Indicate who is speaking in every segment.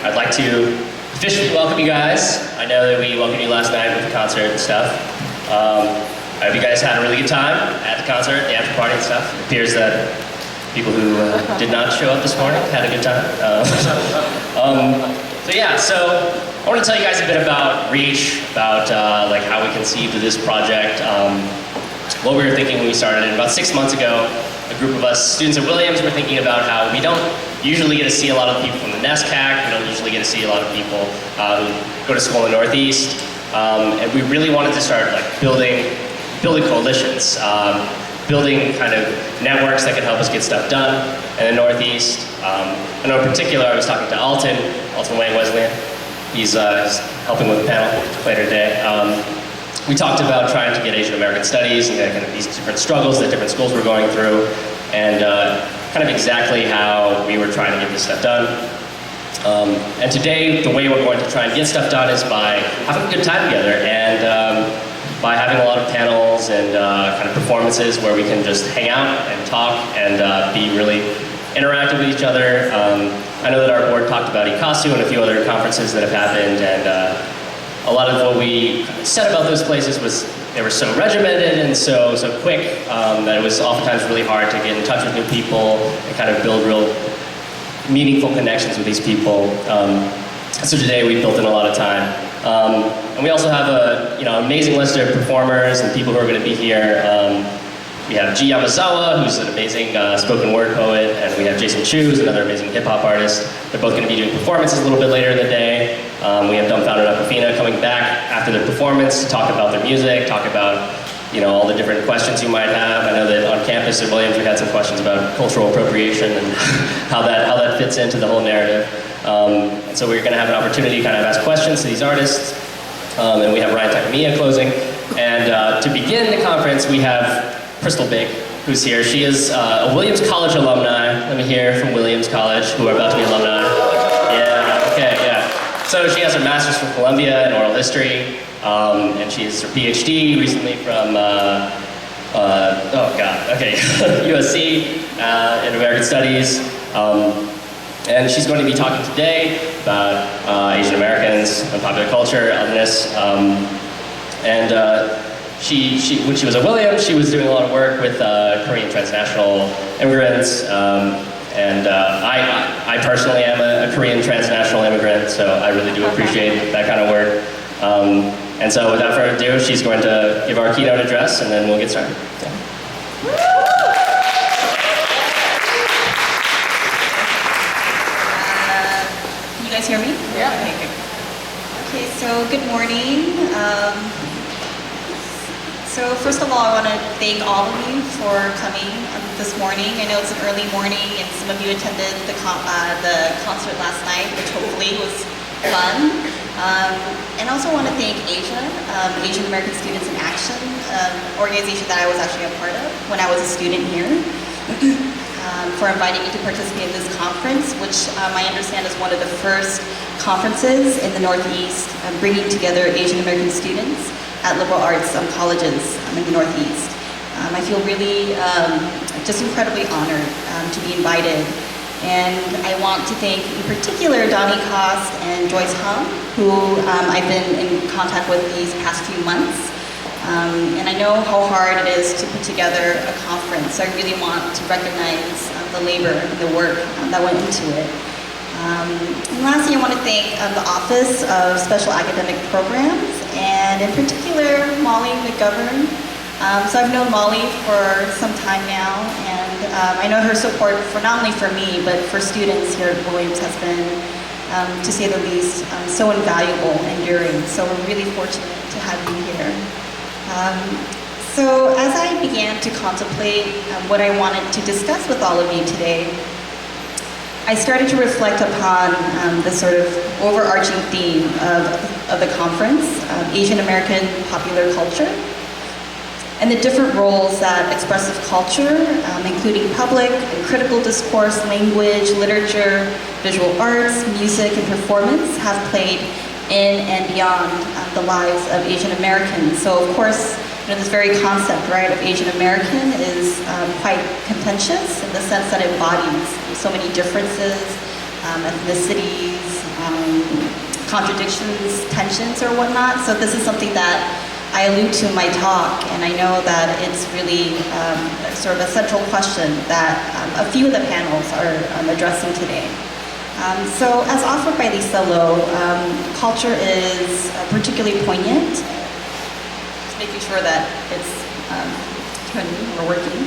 Speaker 1: I'd like to officially welcome you guys. I know that we welcomed you last night with the concert and stuff. I hope you guys had a really good time at the concert, the after party and stuff. It appears that people who did not show up this morning had a good time. So I want to tell you guys a bit about Reach, about like how we conceived of this project, what we were thinking when we started it. About 6 months ago, a group of us students at Williams were thinking about how we don't usually get to see a lot of people from the NESCAC, we don't usually get to see a lot of people who go to school in the Northeast, and we really wanted to start like building coalitions, building kind of networks that could help us get stuff done in the Northeast. I know in particular I was talking to Alton Wayne Wesleyan. He's helping with the panel later today. We talked about trying to get Asian American studies and kind of these different struggles that different schools were going through, and kind of exactly how we were trying to get this stuff done. And today, the way we're going to try and get stuff done is by having a good time together and by having a lot of panels and kind of performances where we can just hang out and talk and be really interactive with each other. I know that our board talked about ICASU and a few other conferences that have happened, and a lot of what we said about those places was they were so regimented and so quick that it was oftentimes really hard to get in touch with new people and kind of build real meaningful connections with these people. So today we built in a lot of time. And we also have an amazing list of performers and people who are going to be here. We have G. Yamazawa, who's an amazing spoken word poet, and we have Jason Chu, who's another amazing hip-hop artist. They're both going to be doing performances a little bit later in the day. We have Dumbfounded Aquafina coming back after the performance to talk about their music, talk about all the different questions you might have. I know that on campus at Williams we had some questions about cultural appropriation and how that fits into the whole narrative. And so we're going to have an opportunity to kind of ask questions to these artists. And we have Ryan Takamiya closing. And to begin the conference, we have Crystal Baik, who's here. She is a Williams College alumni. Let me hear from Williams College, who are about to be alumni. Yeah, okay, yeah. So she has her master's from Columbia in oral history, and she has her PhD recently from, USC in American Studies. And she's going to be talking today about Asian Americans and popular culture, otherness. When she was at Williams, she was doing a lot of work with Korean transnational immigrants, I personally am a Korean transnational immigrant, so I really do appreciate that kind of work. And so without further ado, she's going to give our keynote address, and then we'll get started. Yeah.
Speaker 2: Can you guys hear me? Yeah. Okay, good. Okay, so good morning. So first of all, I want to thank all of you for coming this morning. I know it's an early morning, and some of you attended the concert last night, which hopefully was fun. And also want to thank Asian American Students in Action, organization that I was actually a part of when I was a student here, for inviting me to participate in this conference, which I understand is one of the first conferences in the Northeast, bringing together Asian American students at liberal arts colleges in the Northeast. I feel really just incredibly honored to be invited. And I want to thank in particular Donnie, Kost, and Joyce Hung, who I've been in contact with these past few months. And I know how hard it is to put together a conference, so I really want to recognize the labor and the work that went into it. And lastly, I want to thank the Office of Special Academic Programs, and in particular, Molly McGovern. So I've known Molly for some time now, and I know her support for not only for me, but for students here at Williams has been, to say the least, so invaluable and enduring. So we're really fortunate to have you here. So as I began to contemplate what I wanted to discuss with all of you today, I started to reflect upon the sort of overarching theme of the conference, Asian American popular culture, and the different roles that expressive culture, including public and critical discourse, language, literature, visual arts, music, and performance have played in and beyond the lives of Asian Americans. So of course, this very concept, right, of Asian American is quite contentious in the sense that it embodies so many differences, ethnicities, contradictions, tensions, or whatnot. So this is something that I allude to in my talk, and I know that it's really sort of a central question that a few of the panels are addressing today. So as offered by Lisa Lowe, culture is particularly poignant. Just making sure that it's turning or working.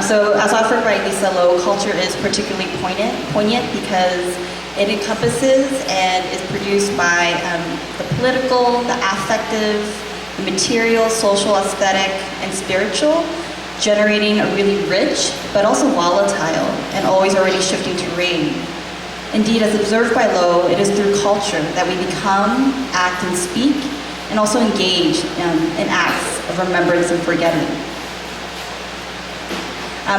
Speaker 2: So as offered by Lisa Lowe, culture is particularly poignant because it encompasses and is produced by the political, the affective, the material, social, aesthetic, and spiritual, generating a really rich, but also volatile, and always already shifting terrain. Indeed, as observed by Lowe, it is through culture that we become, act, and speak, and also engage in acts of remembrance and forgetting.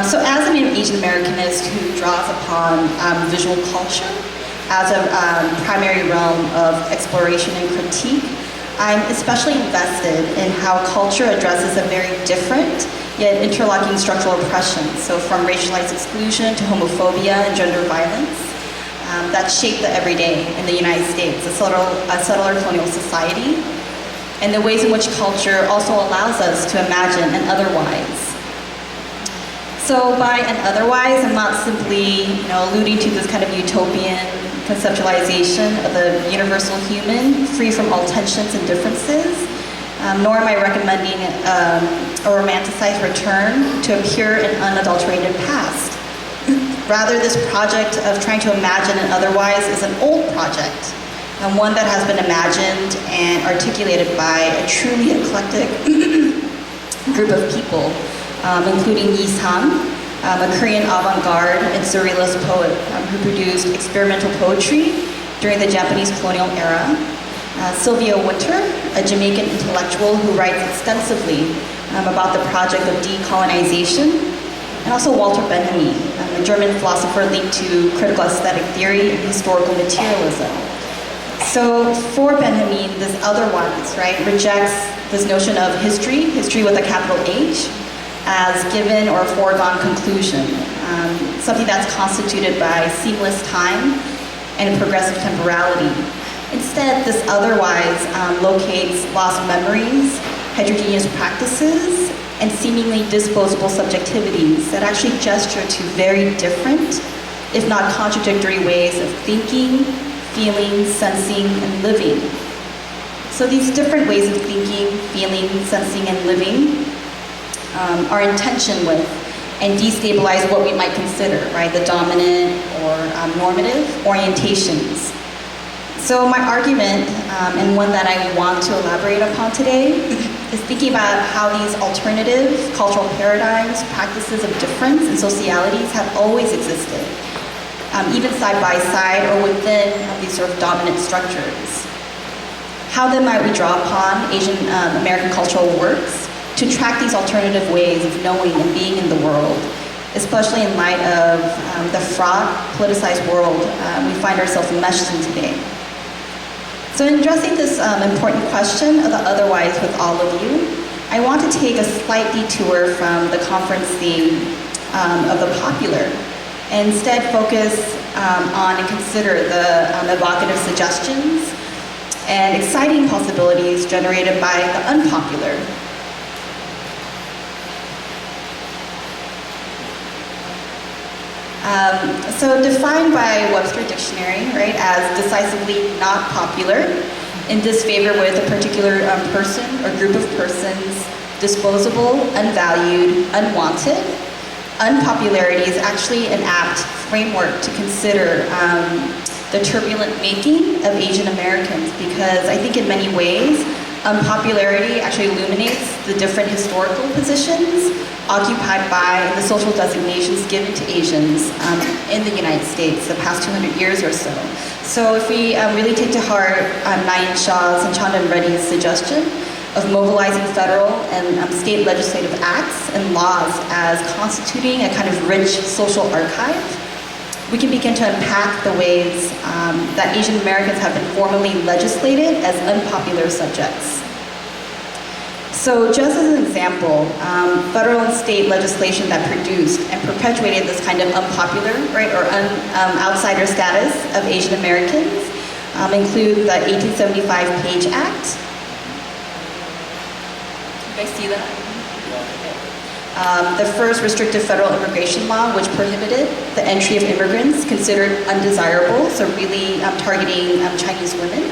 Speaker 2: So as an Asian Americanist who draws upon visual culture as a primary realm of exploration and critique, I'm especially invested in how culture addresses a very different yet interlocking structural oppression. So from racialized exclusion to homophobia and gender violence that shape the everyday in the United States, a settler colonial society, and the ways in which culture also allows us to imagine an otherwise. So by an otherwise, I'm not simply alluding to this kind of utopian conceptualization of the universal human, free from all tensions and differences, nor am I recommending a romanticized return to a pure and unadulterated past. Rather, this project of trying to imagine an otherwise is an old project, and one that has been imagined and articulated by a truly eclectic group of people, including Yi Sang, a Korean avant-garde and surrealist poet who produced experimental poetry during the Japanese colonial era. Sylvia Wynter, a Jamaican intellectual who writes extensively about the project of decolonization, and also Walter Benjamin, a German philosopher linked to critical aesthetic theory and historical materialism. So for Benjamin, this otherwise, right, rejects this notion of history with a capital H, as given or foregone conclusion, something that's constituted by seamless time and progressive temporality. Instead, this otherwise locates lost memories, heterogeneous practices, and seemingly disposable subjectivities that actually gesture to very different, if not contradictory ways of thinking, feeling, sensing, and living. So these different ways of thinking, feeling, sensing, and living are in tension with and destabilize what we might consider, right, the dominant or normative orientations. So my argument, and one that I want to elaborate upon today, is thinking about how these alternative cultural paradigms, practices of difference, and socialities have always existed, even side by side or within these sort of dominant structures. How then might we draw upon Asian American cultural works to track these alternative ways of knowing and being in the world, especially in light of the fraught, politicized world we find ourselves enmeshed in today. So in addressing this important question of the otherwise with all of you, I want to take a slight detour from the conference theme of the popular, and instead focus on and consider the evocative suggestions and exciting possibilities generated by the unpopular. So defined by Webster Dictionary, right, as decisively not popular, in disfavor with a particular person or group of persons, disposable, unvalued, unwanted. Unpopularity is actually an apt framework to consider the turbulent making of Asian Americans, because I think in many ways, unpopularity actually illuminates the different historical positions occupied by the social designations given to Asians in the United States the past 200 years or so. So if we really take to heart Nayan Shah's and Chandan Reddy's suggestion of mobilizing federal and state legislative acts and laws as constituting a kind of rich social archive, we can begin to unpack the ways that Asian Americans have been formally legislated as unpopular subjects. So just as an example, federal and state legislation that produced and perpetuated this kind of unpopular, right, or outsider status of Asian Americans include the 1875 Page Act. You guys see that? The first restrictive federal immigration law, which prohibited the entry of immigrants considered undesirable, so really targeting Chinese women.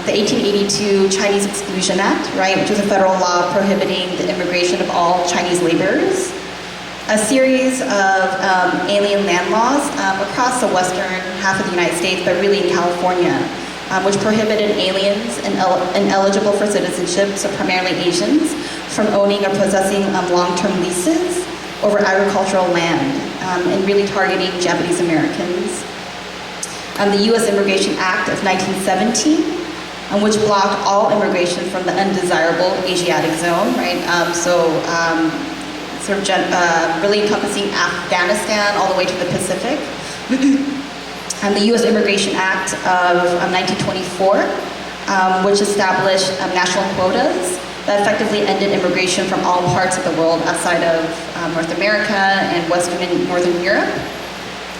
Speaker 2: The 1882 Chinese Exclusion Act, right, which was a federal law prohibiting the immigration of all Chinese laborers. A series of alien land laws across the western half of the United States, but really in California, which prohibited aliens ineligible for citizenship, so primarily Asians, from owning or possessing long-term leases over agricultural land, and really targeting Japanese Americans. The U.S. Immigration Act of 1917, which blocked all immigration from the undesirable Asiatic zone, right? Really encompassing Afghanistan all the way to the Pacific. And the U.S. Immigration Act of 1924, which established national quotas that effectively ended immigration from all parts of the world outside of North America and Western and Northern Europe.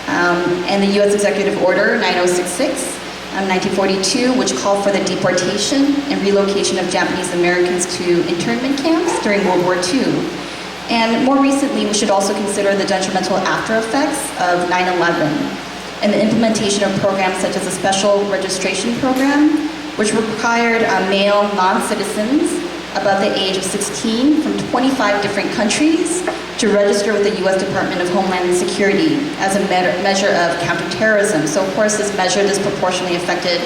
Speaker 2: And the U.S. Executive Order 9066, 1942, which called for the deportation and relocation of Japanese Americans to internment camps during World War II. And more recently, we should also consider the detrimental after effects of 9/11 and the implementation of programs such as a special registration program, which required male non-citizens above the age of 16 from 25 different countries to register with the U.S. Department of Homeland Security as a measure of counterterrorism. So of course this measure disproportionately affected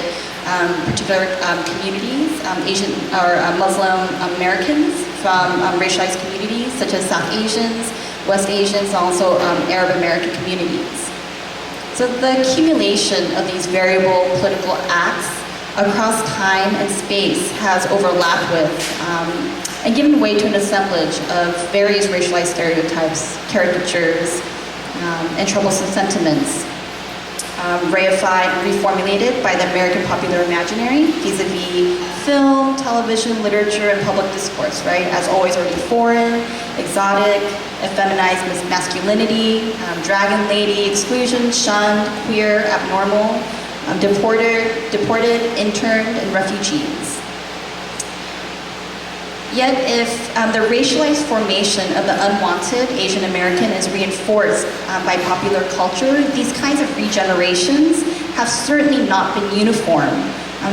Speaker 2: particular communities, Asian or Muslim Americans from racialized communities such as South Asians, West Asians, and also Arab American communities. So the accumulation of these variable political acts across time and space has overlapped with and given way to an assemblage of various racialized stereotypes, caricatures, and troublesome sentiments, reified and reformulated by the American popular imaginary vis-a-vis film, television, literature, and public discourse, right? As always already foreign, exotic, effeminized masculinity, dragon lady, exclusion, shunned, queer, abnormal, deported, interned, and refugees. Yet if the racialized formation of the unwanted Asian American is reinforced by popular culture, these kinds of regenerations have certainly not been uniform,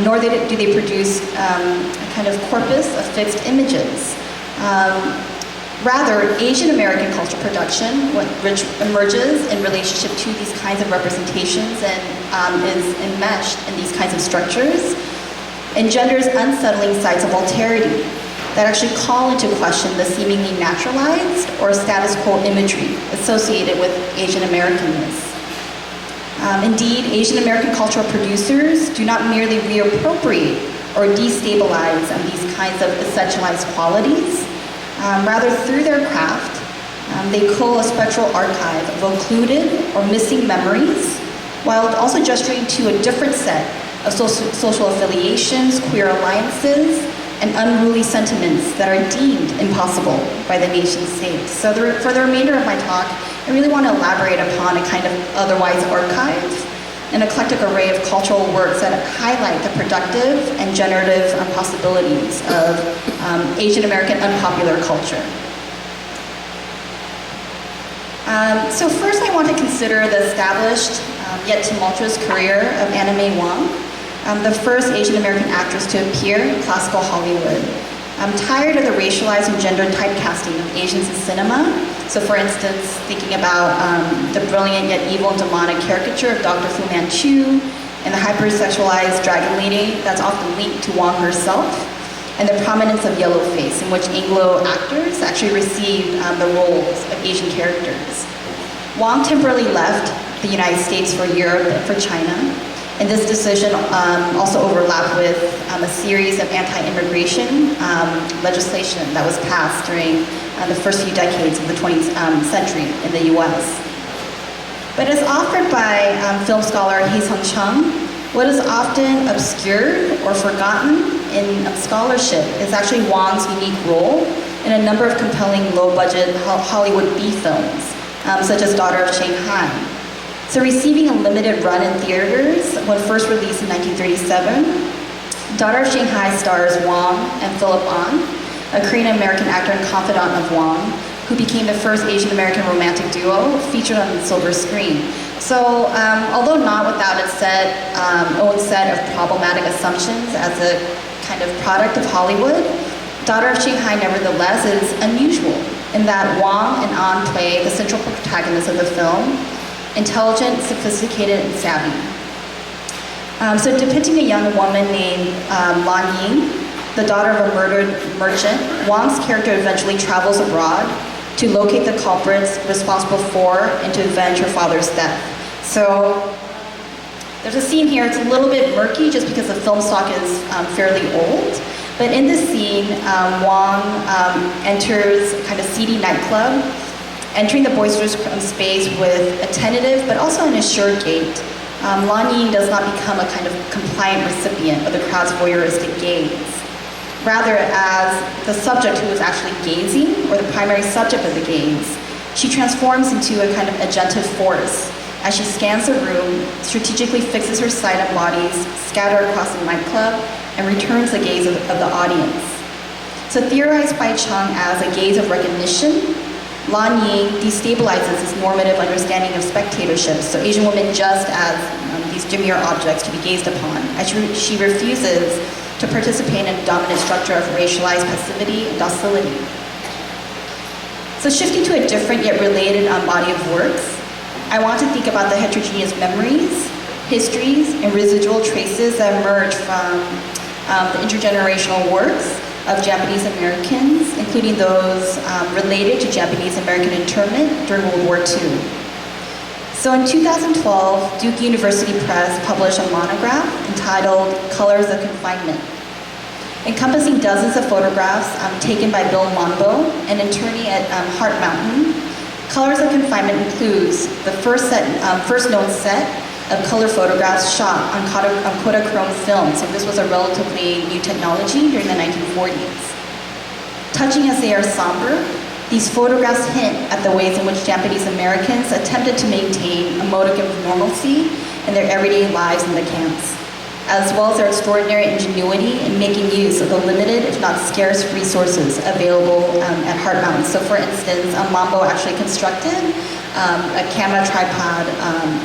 Speaker 2: nor do they produce a kind of corpus of fixed images. Rather, Asian American culture production, which emerges in relationship to these kinds of representations and is enmeshed in these kinds of structures, engenders unsettling sites of alterity that actually call into question the seemingly naturalized or status quo imagery associated with Asian Americanness. Indeed, Asian American cultural producers do not merely reappropriate or destabilize these kinds of essentialized qualities. Rather, through their craft, they cull a spectral archive of occluded or missing memories, while also gesturing to a different set of social affiliations, queer alliances, and unruly sentiments that are deemed impossible by the nation state. So for the remainder of my talk, I really want to elaborate upon a kind of otherwise archive, an eclectic array of cultural works that highlight the productive and generative possibilities of Asian American unpopular culture. So first I want to consider the established yet tumultuous career of Anna May Wong, the first Asian American actress to appear in classical Hollywood. I'm tired of the racialized and gender typecasting of Asians in cinema. So for instance, thinking about the brilliant yet evil and demonic caricature of Dr. Fu Manchu and the hypersexualized dragon lady that's often linked to Wong herself, and the prominence of yellowface, in which Anglo actors actually received the roles of Asian characters. Wong temporarily left the United States for Europe and for China. And this decision also overlapped with a series of anti-immigration legislation that was passed during the first few decades of the 20th century in the US. But as offered by film scholar Hae-Sung Chung, what is often obscured or forgotten in scholarship is actually Wong's unique role in a number of compelling low-budget Hollywood B films, such as Daughter of Shanghai. So receiving a limited run in theaters when first released in 1937, Daughter of Shanghai stars Wang and Philip An, a Korean-American actor and confidant of Wang, who became the first Asian-American romantic duo featured on the silver screen. So, although not without its own set of problematic assumptions as a kind of product of Hollywood, Daughter of Shanghai nevertheless is unusual in that Wang and An play the central protagonists of the film, intelligent, sophisticated, and savvy. So depicting a young woman named Lan Ying, the daughter of a murdered merchant, Wang's character eventually travels abroad to locate the culprits responsible for and to avenge her father's death. So there's a scene here, it's a little bit murky just because the film stock is fairly old. But in this scene, Wang enters a kind of seedy nightclub, entering the boisterous space with a tentative but also an assured gait. Lan Ying does not become a kind of compliant recipient of the crowd's voyeuristic gaze. Rather, as the subject who is actually gazing, or the primary subject of the gaze, she transforms into a kind of agentive force as she scans the room, strategically fixes her sight on bodies scattered across the nightclub, and returns the gaze of the audience. So theorized by Chung as a gaze of recognition, Lan Ying destabilizes this normative understanding of spectatorship, so Asian women just as these demure objects to be gazed upon, as she refuses to participate in a dominant structure of racialized passivity and docility. So shifting to a different yet related body of works, I want to think about the heterogeneous memories, histories, and residual traces that emerge from the intergenerational works of Japanese Americans, including those related to Japanese American internment during World War II. So in 2012, Duke University Press published a monograph entitled Colors of Confinement, encompassing dozens of photographs taken by Bill Monbo, an attorney at Hart Mountain. Colors of Confinement includes the first known set of color photographs shot on Kodachrome film, so this was a relatively new technology during the 1940s. Touching as they are somber, these photographs hint at the ways in which Japanese Americans attempted to maintain a modicum of normalcy in their everyday lives in the camps, as well as their extraordinary ingenuity in making use of the limited, if not scarce, resources available at Hart Mountain. So for instance, Mambo actually constructed a camera tripod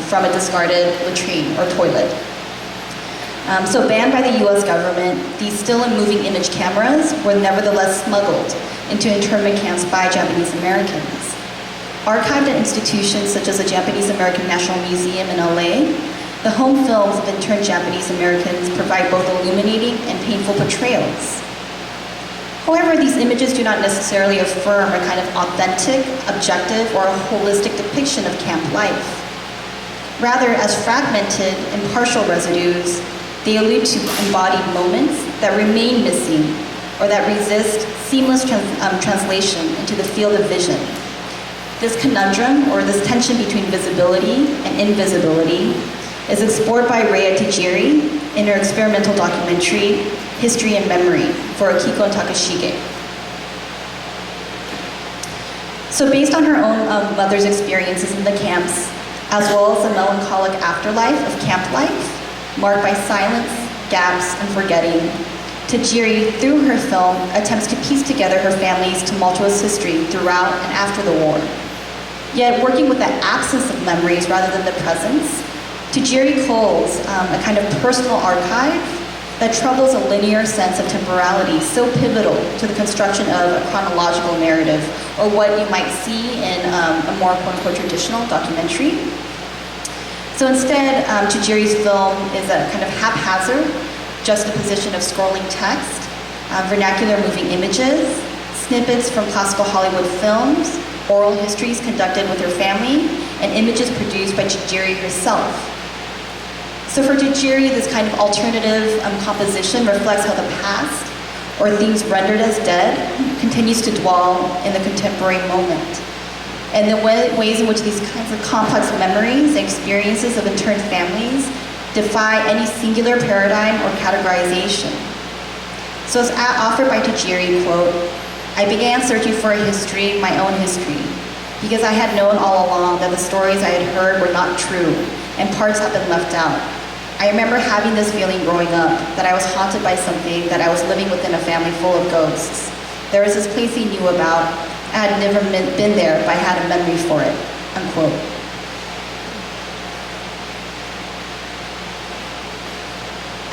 Speaker 2: from a discarded latrine or toilet. So banned by the US government, these still and moving image cameras were nevertheless smuggled into internment camps by Japanese Americans. Archived at institutions such as the Japanese American National Museum in LA, the home films of interned Japanese Americans provide both illuminating and painful portrayals. However, these images do not necessarily affirm a kind of authentic, objective, or a holistic depiction of camp life. Rather, as fragmented and partial residues, they allude to embodied moments that remain missing or that resist seamless translation into the field of vision. This conundrum, or this tension between visibility and invisibility, is explored by Rhea Tajiri in her experimental documentary, History and Memory, for Akiko and Takashige. So based on her own mother's experiences in the camps, as well as the melancholic afterlife of camp life, marked by silence, gaps, and forgetting, Tajiri, through her film, attempts to piece together her family's tumultuous history throughout and after the war. Yet working with the absence of memories rather than the presence, Tajiri culls a kind of personal archive that troubles a linear sense of temporality so pivotal to the construction of a chronological narrative, or what you might see in a more quote-unquote traditional documentary. So instead, Tajiri's film is a kind of haphazard juxtaposition of scrolling text, vernacular moving images, snippets from classical Hollywood films, oral histories conducted with her family, and images produced by Tajiri herself. So for Tajiri, this kind of alternative composition reflects how the past, or things rendered as dead, continues to dwell in the contemporary moment, and the ways in which these kinds of complex memories and experiences of interned families defy any singular paradigm or categorization. So as offered by Tajiri, quote, "I began searching for a history, my own history, because I had known all along that the stories I had heard were not true, and parts had been left out. I remember having this feeling growing up, that I was haunted by something, that I was living within a family full of ghosts. There was this place he knew about. I had never been there, but I had a memory for it, unquote.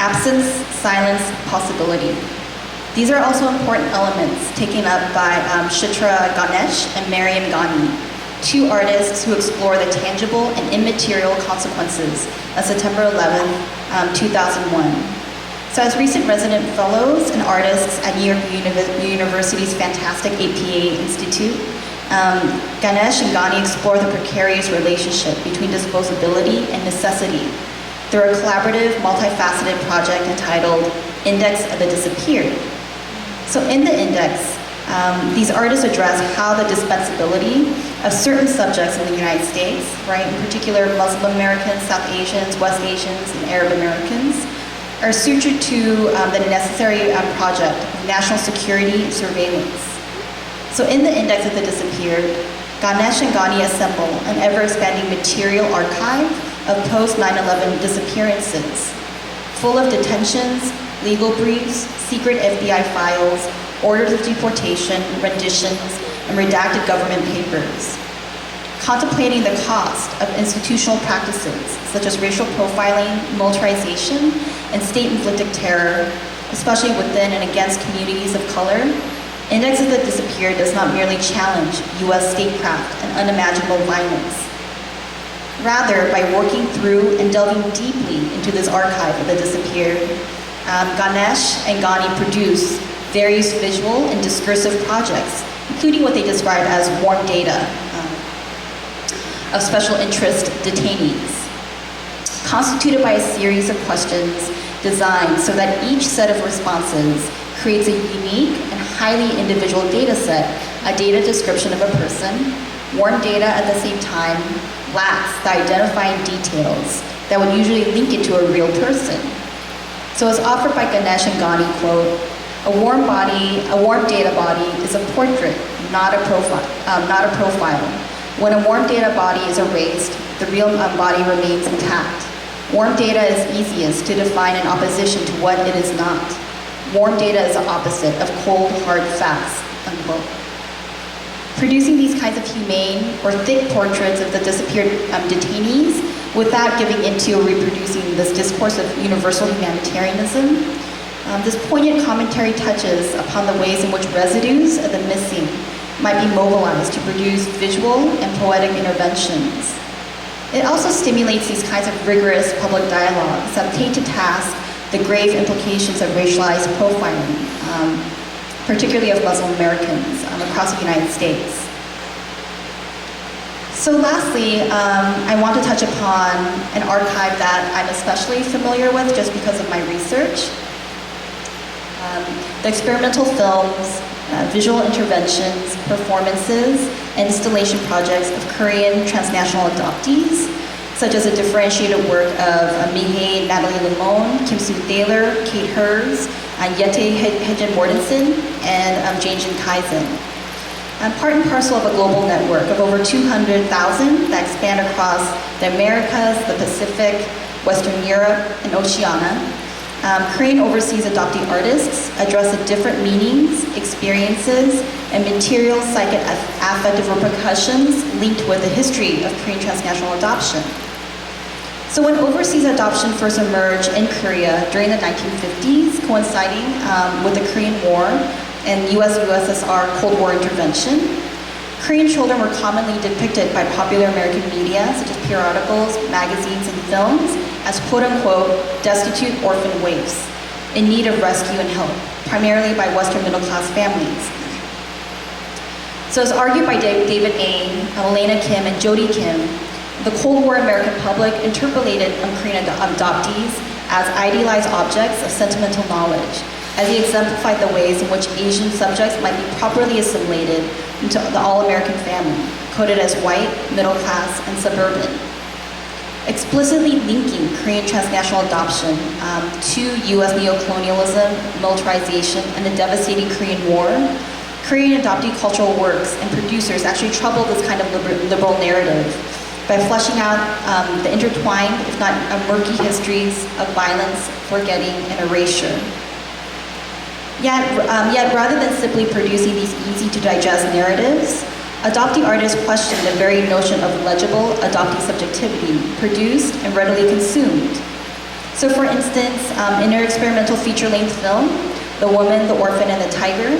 Speaker 2: Absence, silence, possibility. These are also important elements taken up by Chitra Ganesh and Mariam Ghani, two artists who explore the tangible and immaterial consequences of September 11, 2001. So as recent resident fellows and artists at New York University's fantastic APA Institute, Ganesh and Ghani explore the precarious relationship between disposability and necessity through a collaborative, multifaceted project entitled Index of the Disappeared. So in the index, these artists address how the dispensability of certain subjects in the United States, right, in particular Muslim Americans, South Asians, West Asians, and Arab Americans, are suited to the necessary project of national security and surveillance. So in the Index of the Disappeared, Ganesh and Ghani assemble an ever-expanding material archive of post-9/11 disappearances, full of detentions, legal briefs, secret FBI files, orders of deportation, renditions, and redacted government papers. Contemplating the cost of institutional practices such as racial profiling, militarization, and state-inflicted terror, especially within and against communities of color, Index of the Disappeared does not merely challenge U.S. statecraft and unimaginable violence. Rather, by working through and delving deeply into this archive of the disappeared, Ganesh and Ghani produce various visual and discursive projects, including what they describe as warm data of special interest detainees, constituted by a series of questions designed so that each set of responses creates a unique and highly individual data set, a data description of a person. Warm data at the same time lacks the identifying details that would usually link it to a real person. So as offered by Ganesh and Ghani, quote, a warm data body is a portrait, not a profile. When a warm data body is erased, the real body remains intact. Warm data is easiest to define in opposition to what it is not. Warm data is the opposite of cold, hard facts, unquote. Producing these kinds of humane or thick portraits of the disappeared detainees without giving into or reproducing this discourse of universal humanitarianism. This poignant commentary touches upon the ways in which residues of the missing might be mobilized to produce visual and poetic interventions. It also stimulates these kinds of rigorous public dialogues that take to task the grave implications of racialized profiling, particularly of Muslim Americans across the United States. So lastly, I want to touch upon an archive that I'm especially familiar with just because of my research. The experimental films, visual interventions, performances, and installation projects of Korean transnational adoptees, such as the differentiated work of Mun-Hye Natalie Limon, Kim Sue Thaler, Kate Hers, Yette Hedjen Mortensen, and Jane Kaizen. Part and parcel of a global network of over 200,000 that expand across the Americas, the Pacific, Western Europe, and Oceania. Korean overseas adoptee artists address the different meanings, experiences, and material psychoaffective repercussions linked with the history of Korean transnational adoption. So when overseas adoption first emerged in Korea during the 1950s, coinciding with the Korean War and US-USSR Cold War intervention, Korean children were commonly depicted by popular American media, such as periodicals, magazines, and films, as quote-unquote destitute orphan waifs in need of rescue and help, primarily by Western middle-class families. So as argued by David Ain, Elena Kim, and Jody Kim, the Cold War American public interpolated Korean adoptees as idealized objects of sentimental knowledge, as he exemplified the ways in which Asian subjects might be properly assimilated into the all-American family, coded as white, middle class, and suburban. Explicitly linking Korean transnational adoption to US neocolonialism, militarization, and the devastating Korean War, Korean adoptee cultural works and producers actually trouble this kind of liberal narrative by fleshing out the intertwined, if not murky histories of violence, forgetting, and erasure. Yet rather than simply producing these easy-to-digest narratives, adoptee artists question the very notion of legible adoptee subjectivity, produced and readily consumed. So for instance, in her experimental feature-length film, The Woman, the Orphan, and the Tiger,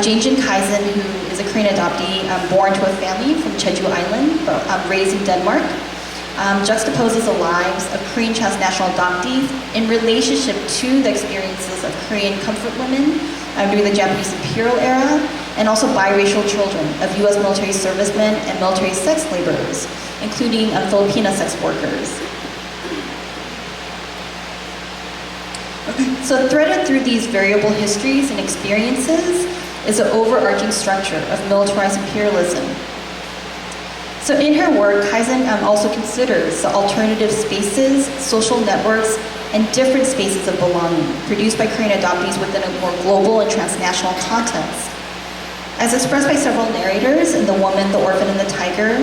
Speaker 2: Jin Kaisen, who is a Korean adoptee born to a family from Jeju Island, but raised in Denmark, juxtaposes the lives of Korean transnational adoptees in relationship to the experiences of Korean comfort women during the Japanese imperial era, and also biracial children of US military servicemen and military sex laborers, including Filipino sex workers. So threaded through these variable histories and experiences is the overarching structure of militarized imperialism. So in her work, Kaisen also considers the alternative spaces, social networks, and different spaces of belonging produced by Korean adoptees within a more global and transnational context. As expressed by several narrators in The Woman, the Orphan, and the Tiger,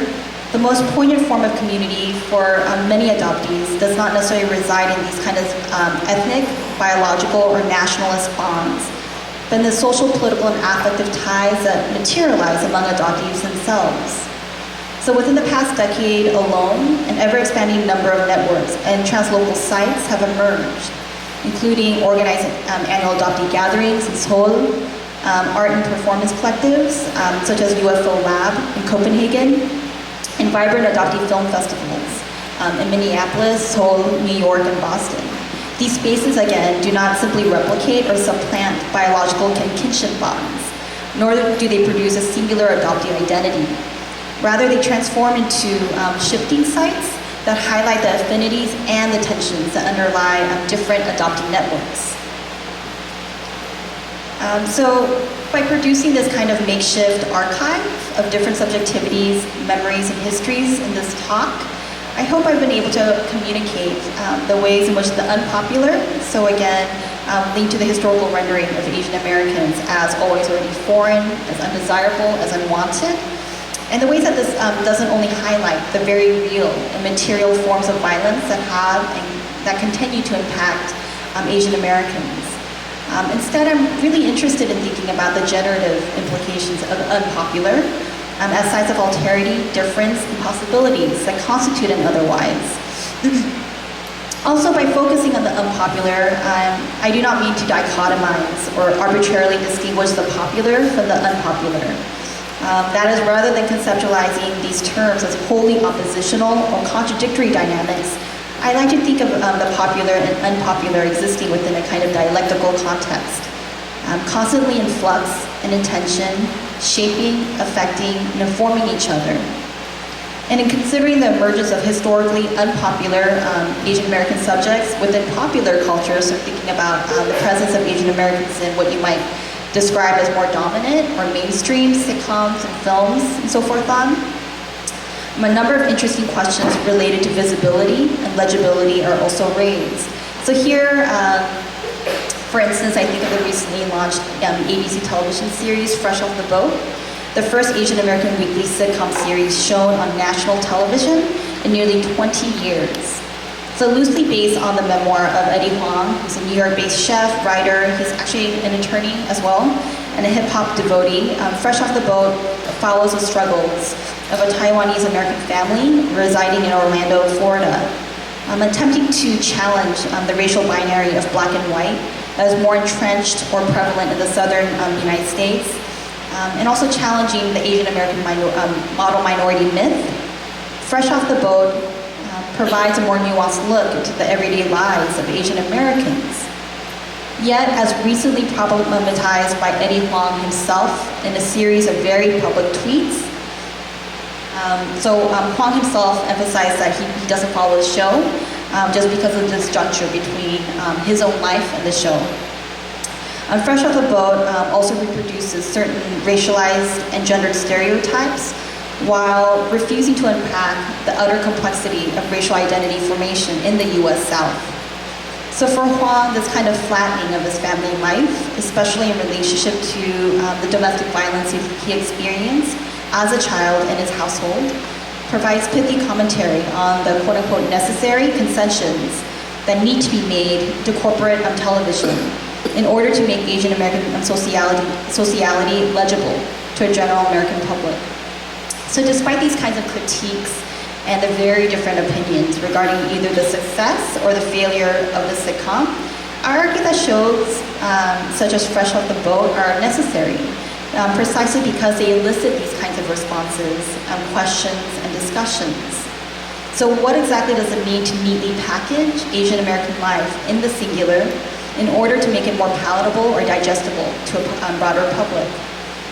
Speaker 2: the most poignant form of community for many adoptees does not necessarily reside in these kind of ethnic, biological, or nationalist bonds, but in the social, political, and affective ties that materialize among adoptees themselves. So within the past decade alone, an ever-expanding number of networks and translocal sites have emerged, including organized annual adoptee gatherings in Seoul, art and performance collectives, such as UFO Lab in Copenhagen, and vibrant adoptee film festivals in Minneapolis, Seoul, New York, and Boston. These spaces, again, do not simply replicate or supplant biological and kinship bonds, nor do they produce a singular adoptee identity. Rather, they transform into shifting sites that highlight the affinities and the tensions that underlie different adoptee networks. So by producing this kind of makeshift archive of different subjectivities, memories, and histories in this talk, I hope I've been able to communicate the ways in which the unpopular, so again, linked to the historical rendering of Asian Americans as always already foreign, as undesirable, as unwanted, and the ways that this doesn't only highlight the very real and material forms of violence that have and that continue to impact Asian Americans. Instead, I'm really interested in thinking about the generative implications of unpopular as sites of alterity, difference, and possibilities that constitute an otherwise. Also, by focusing on the unpopular, I do not mean to dichotomize or arbitrarily distinguish the popular from the unpopular. That is, rather than conceptualizing these terms as wholly oppositional or contradictory dynamics, I like to think of the popular and unpopular existing within a kind of dialectical context, constantly in flux and in tension, shaping, affecting, and informing each other. And in considering the emergence of historically unpopular Asian American subjects within popular culture, so thinking about the presence of Asian Americans in what you might describe as more dominant or mainstream sitcoms and films and so forth on, a number of interesting questions related to visibility and legibility are also raised. So here, for instance, I think of the recently launched ABC television series, Fresh Off the Boat, the first Asian American weekly sitcom series shown on national television in nearly 20 years. So loosely based on the memoir of Eddie Huang, who's a New York-based chef, writer, he's actually an attorney as well, and a hip-hop devotee. Fresh Off the Boat follows the struggles of a Taiwanese-American family residing in Orlando, Florida, attempting to challenge the racial binary of black and white that is more entrenched or prevalent in the southern United States, and also challenging the Asian American model minority myth. Fresh Off the Boat provides a more nuanced look into the everyday lives of Asian Americans. Yet, as recently problematized by Eddie Huang himself in a series of very public tweets, Huang himself emphasized that he doesn't follow the show just because of this juncture between his own life and the show. Fresh Off the Boat also reproduces certain racialized and gendered stereotypes while refusing to unpack the utter complexity of racial identity formation in the US South. So for Hwang, this kind of flattening of his family life, especially in relationship to the domestic violence he experienced as a child in his household, provides pithy commentary on the quote-unquote necessary concessions that need to be made to corporate television in order to make Asian American sociality legible to a general American public. So despite these kinds of critiques and the very different opinions regarding either the success or the failure of the sitcom, I argue that shows such as Fresh Off the Boat are necessary, precisely because they elicit these kinds of responses, questions, and discussions. So what exactly does it mean to neatly package Asian American life in the singular in order to make it more palatable or digestible to a broader public?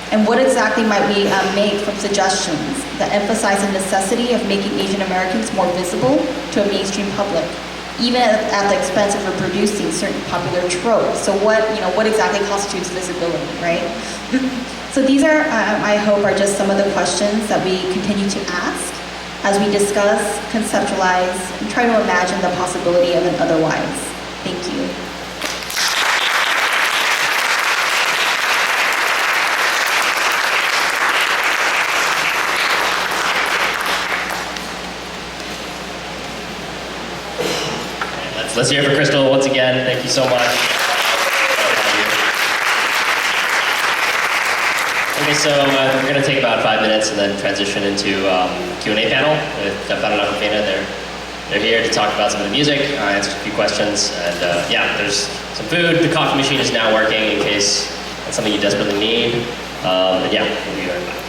Speaker 2: And what exactly might we make from suggestions that emphasize the necessity of making Asian Americans more visible to a mainstream public, even at the expense of reproducing certain popular tropes? So what exactly constitutes visibility, right? So these are, I hope, are just some of the questions that we continue to ask as we discuss, conceptualize, and try to imagine the possibility of an otherwise. Thank you.
Speaker 1: Let's hear it for Crystal once again. Thank you so much. Okay, so we're going to take about 5 minutes and then transition into Q&A panel with Stefan and Aquafina. They're here to talk about some of the music, answer a few questions, and yeah, there's some food. The coffee machine is now working in case that's something you desperately need. And yeah, we'll be right back.